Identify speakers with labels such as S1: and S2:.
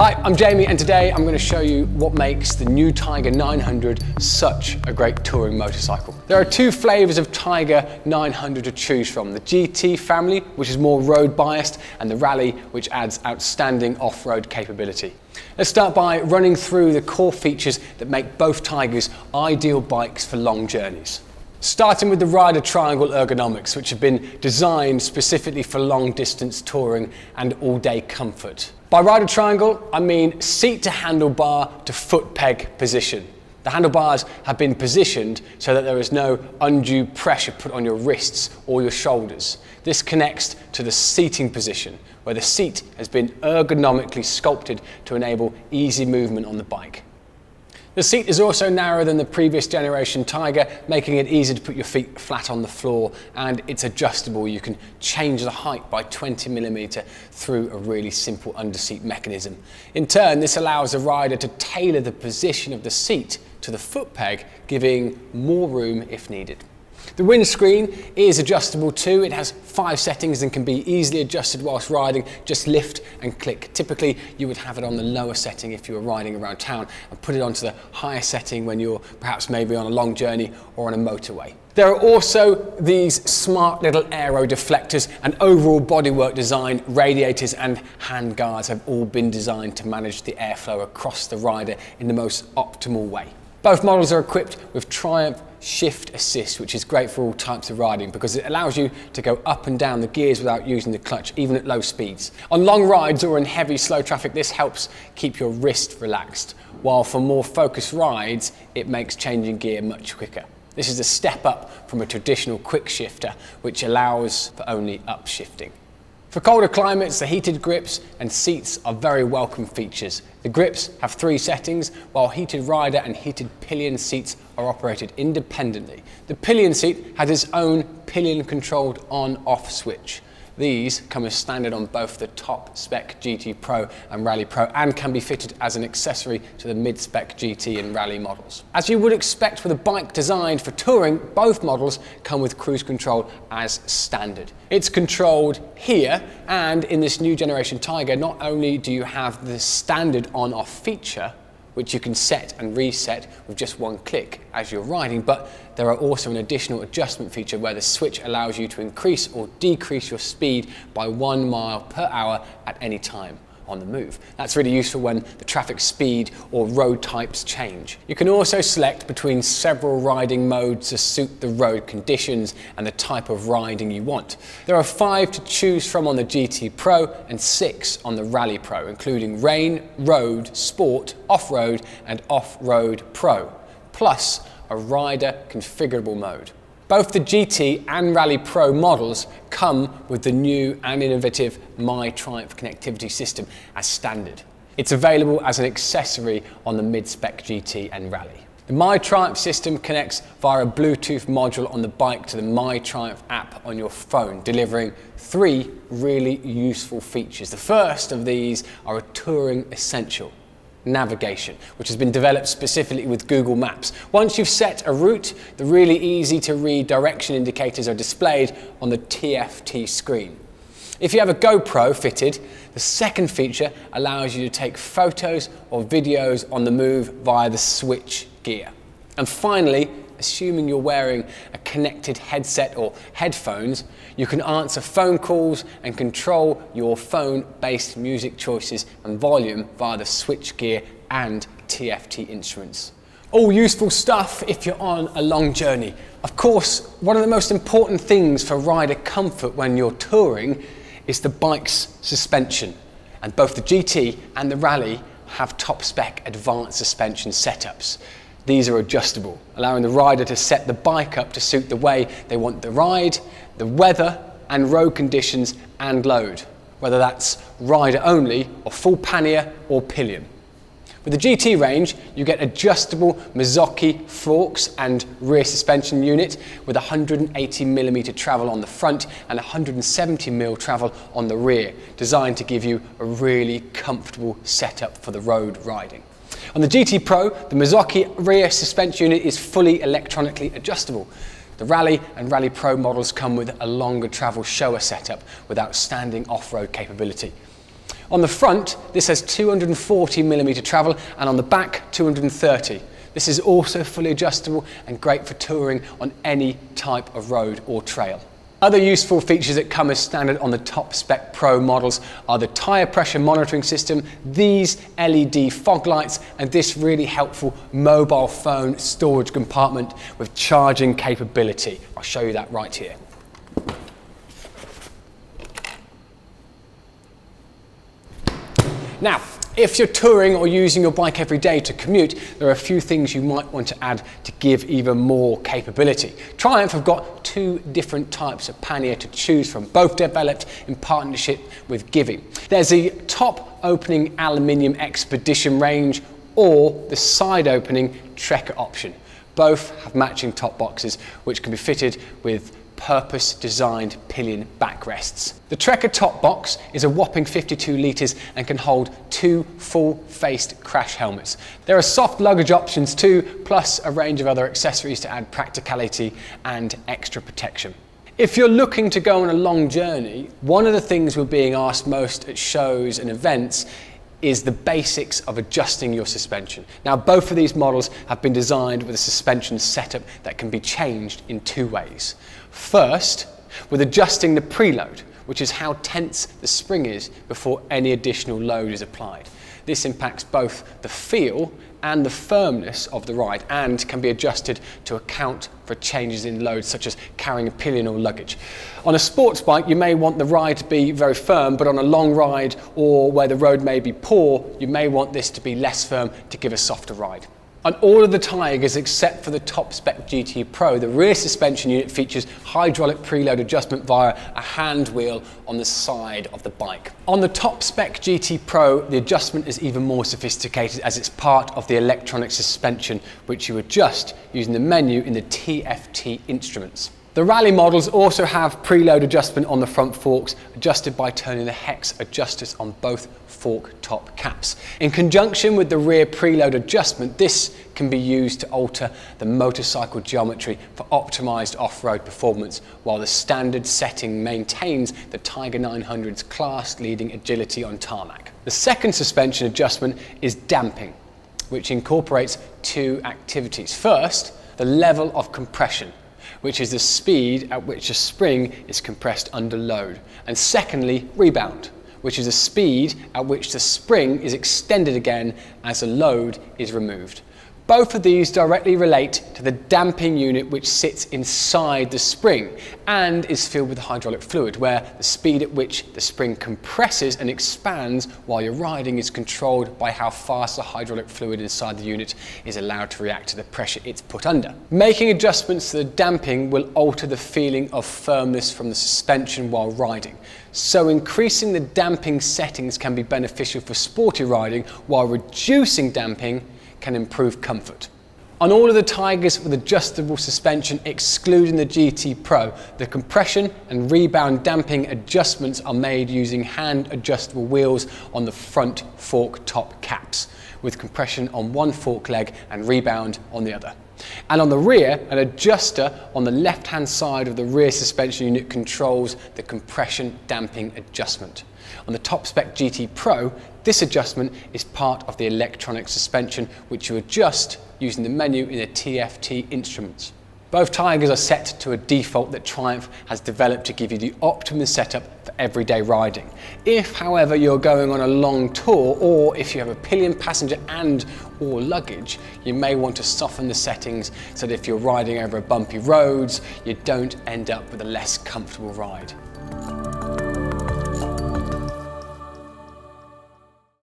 S1: Hi, I'm Jamie, and today I'm going to show you what makes the new Tiger 900 such a great touring motorcycle. There are two flavours of Tiger 900 to choose from: the GT family, which is more road biased, and the Rally, which adds outstanding off-road capability. Let's start by running through the core features that make both Tigers ideal bikes for long journeys. Starting with the rider triangle ergonomics, which have been designed specifically for long distance touring and all-day comfort. By rider triangle, I mean seat to handlebar to foot peg position. The handlebars have been positioned so that there is no undue pressure put on your wrists or your shoulders. This connects to the seating position, where the seat has been ergonomically sculpted to enable easy movement on the bike. The seat is also narrower than the previous generation Tiger, making it easy to put your feet flat on the floor, and it's adjustable. You can change the height by 20mm through a really simple underseat mechanism. In turn, this allows the rider to tailor the position of the seat to the foot peg, giving more room if needed. The windscreen is adjustable too. It has 5 settings and can be easily adjusted whilst riding. Just lift and click. Typically, you would have it on the lower setting if you were riding around town, and put it onto the higher setting when you're perhaps maybe on a long journey or on a motorway. There are also these smart little aero deflectors, and overall bodywork design, radiators and hand guards have all been designed to manage the airflow across the rider in the most optimal way. Both models are equipped with Triumph Shift Assist, which is great for all types of riding because it allows you to go up and down the gears without using the clutch, even at low speeds. On long rides or in heavy slow traffic, this helps keep your wrist relaxed, while for more focused rides, it makes changing gear much quicker. This is a step up from a traditional quick shifter, which allows for only upshifting. For colder climates, the heated grips and seats are very welcome features. The grips have 3 settings, while heated rider and heated pillion seats are operated independently. The pillion seat has its own pillion-controlled on-off switch. These come as standard on both the top spec GT Pro and Rally Pro, and can be fitted as an accessory to the mid-spec GT and Rally models. As you would expect with a bike designed for touring, both models come with cruise control as standard. It's controlled here, and in this new generation Tiger, not only do you have the standard on-off feature, which you can set and reset with just one click as you're riding, but there are also an additional adjustment feature where the switch allows you to increase or decrease your speed by 1 mile per hour at any time on the move. That's really useful when the traffic speed or road types change. You can also select between several riding modes to suit the road conditions and the type of riding you want. There are 5 to choose from on the GT Pro and 6 on the Rally Pro, including Rain, Road, Sport, Off-Road and Off-Road Pro, plus a rider configurable mode. Both the GT and Rally Pro models come with the new and innovative MyTriumph connectivity system as standard. It's available as an accessory on the mid-spec GT and Rally. The MyTriumph system connects via a Bluetooth module on the bike to the MyTriumph app on your phone, delivering 3 really useful features. The first of these are a touring essential: navigation, which has been developed specifically with Google Maps. Once you've set a route, the really easy to read direction indicators are displayed on the TFT screen. If you have a GoPro fitted, the second feature allows you to take photos or videos on the move via the switch gear. And finally, assuming you're wearing a connected headset or headphones, you can answer phone calls and control your phone-based music choices and volume via the switch gear and TFT instruments. All useful stuff if you're on a long journey. Of course, one of the most important things for rider comfort when you're touring is the bike's suspension. And both the GT and the Rally have top-spec advanced suspension setups. These are adjustable, allowing the rider to set the bike up to suit the way they want the ride, the weather and road conditions and load, whether that's rider only or full pannier or pillion. With the GT range, you get adjustable Mazzocchi forks and rear suspension unit with 180mm travel on the front and 170mm travel on the rear, designed to give you a really comfortable setup for the road riding. On the GT Pro, the Mazzocchi rear suspension unit is fully electronically adjustable. The Rally and Rally Pro models come with a longer travel shower setup with outstanding off-road capability. On the front, this has 240mm travel, and on the back, 230. This is also fully adjustable and great for touring on any type of road or trail. Other useful features that come as standard on the top spec Pro models are the tyre pressure monitoring system, these LED fog lights, and this really helpful mobile phone storage compartment with charging capability. I'll show you that right here. Now, if you're touring or using your bike every day to commute, there are a few things you might want to add to give even more capability. Triumph have got two different types of pannier to choose from, both developed in partnership with Givi. There's the top opening aluminium Expedition range or the side opening Trekker option. Both have matching top boxes which can be fitted with purpose-designed pillion backrests. The Trekker top box is a whopping 52 litres and can hold 2 full-faced crash helmets. There are soft luggage options too, plus a range of other accessories to add practicality and extra protection. If you're looking to go on a long journey, one of the things we're being asked most at shows and events is the basics of adjusting your suspension. Now, both of these models have been designed with a suspension setup that can be changed in two ways. First, with adjusting the preload, which is how tense the spring is before any additional load is applied. This impacts both the feel and the firmness of the ride and can be adjusted to account for changes in load such as carrying a pillion or luggage. On a sports bike, you may want the ride to be very firm, but on a long ride or where the road may be poor, you may want this to be less firm to give a softer ride. On all of the Tigers except for the top spec GT Pro, the rear suspension unit features hydraulic preload adjustment via a hand wheel on the side of the bike. On the top spec GT Pro, the adjustment is even more sophisticated as it's part of the electronic suspension, which you adjust using the menu in the TFT instruments. The rally models also have preload adjustment on the front forks, adjusted by turning the hex adjusters on both fork top caps. In conjunction with the rear preload adjustment, this can be used to alter the motorcycle geometry for optimized off-road performance, while the standard setting maintains the Tiger 900's class-leading agility on tarmac. The second suspension adjustment is damping, which incorporates two activities. First, the level of compression, which is the speed at which a spring is compressed under load. And secondly, rebound, which is the speed at which the spring is extended again as a load is removed. Both of these directly relate to the damping unit which sits inside the spring and is filled with hydraulic fluid, where the speed at which the spring compresses and expands while you're riding is controlled by how fast the hydraulic fluid inside the unit is allowed to react to the pressure it's put under. Making adjustments to the damping will alter the feeling of firmness from the suspension while riding. So increasing the damping settings can be beneficial for sporty riding, while reducing damping can improve comfort. On all of the Tigers with adjustable suspension, excluding the GT Pro, the compression and rebound damping adjustments are made using hand adjustable wheels on the front fork top caps, with compression on one fork leg and rebound on the other. And on the rear, an adjuster on the left-hand side of the rear suspension unit controls the compression damping adjustment. On the top spec GT Pro, this adjustment is part of the electronic suspension, which you adjust using the menu in the TFT instruments. Both Tigers are set to a default that Triumph has developed to give you the optimum setup for everyday riding. If, however, you're going on a long tour, or if you have a pillion passenger and or luggage, you may want to soften the settings so that if you're riding over bumpy roads, you don't end up with a less comfortable ride.